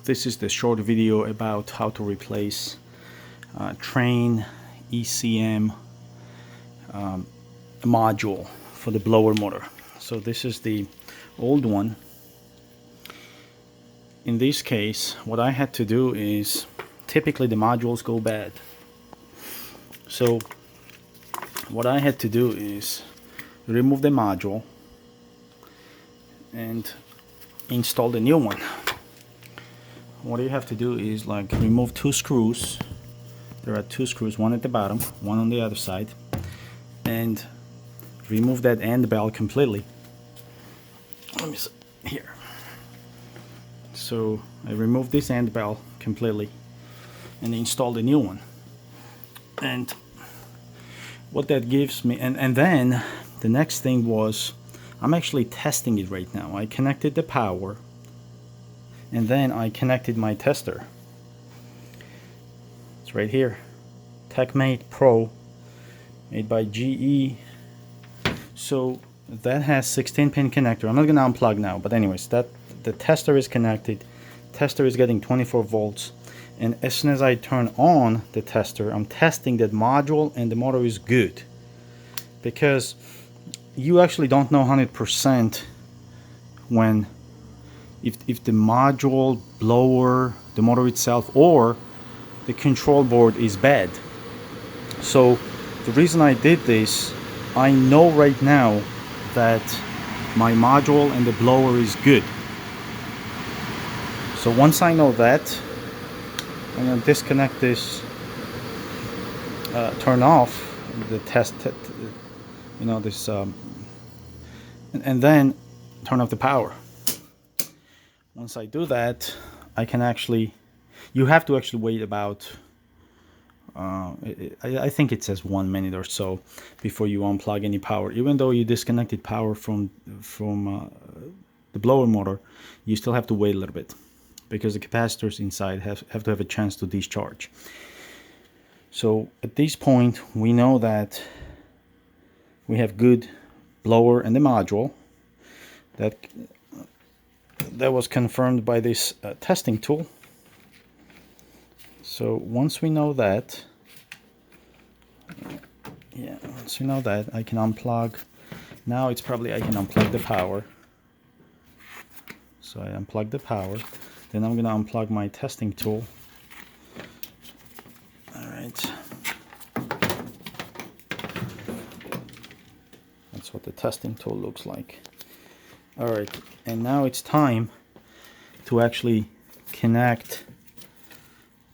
This is the short video about how to replace Trane ECM module for the blower motor. So this is the old one. In this case, what I had to do is, typically the modules go bad. So what I had to do is remove the module and install the new one. What you have to do is like remove two screws. There are two screws, one at the bottom, one on the other side, and remove that end bell completely. Let me see here. So I removed this end bell completely and installed a new one. And what that gives me, and then the next thing was, I'm actually testing it right now. I connected the power and then I connected my tester. It's right here, TechMate Pro, made by GE. So that has 16-pin connector. I'm not gonna unplug now, but anyways, that the tester is connected. Tester is getting 24 volts, and as soon as I turn on the tester, I'm testing that module and the motor is good, because you actually don't know 100% when if the module, blower, the motor itself, or the control board is bad. So the reason I did this, I know right now that my module and the blower is good. So once I know that, I'm going to disconnect this, turn off the test, you know, this, and then turn off the power. Once I do that, I can actually, you have to actually wait about, I think it says 1 minute or so before you unplug any power. Even though you disconnected power from the blower motor, you still have to wait a little bit, because the capacitors inside have to have a chance to discharge. So at this point, we know that we have good blower and the module. That was confirmed by this testing tool. So once we know that, I can unplug. Now it's probably I can unplug the power. So I unplug the power. Then I'm gonna unplug my testing tool. All right. That's what the testing tool looks like. All right, and now it's time to actually connect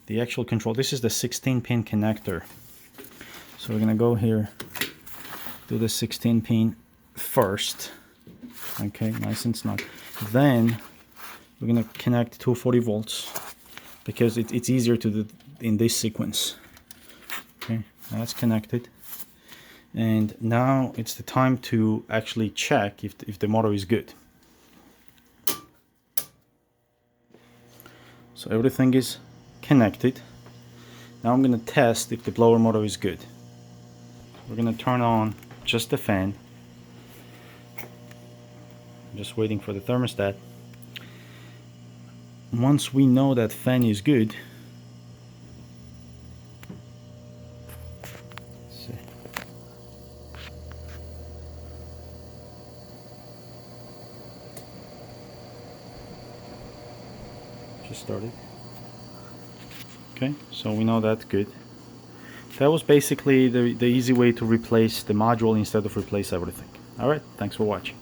the actual control. This is the 16-pin connector. So we're gonna go here, do the 16-pin first. Okay, nice and snug. Then we're gonna connect 240 volts because it's easier to do in this sequence. Okay, that's connected. And now it's the time to actually check if the motor is good. So everything is connected. Now I'm going to test if the blower motor is good. We're going to turn on just the fan. I'm just waiting for the thermostat. Once we know that fan is good, just started. Okay, so we know that's good. That was basically the easy way to replace the module instead of replace everything. Alright, thanks for watching.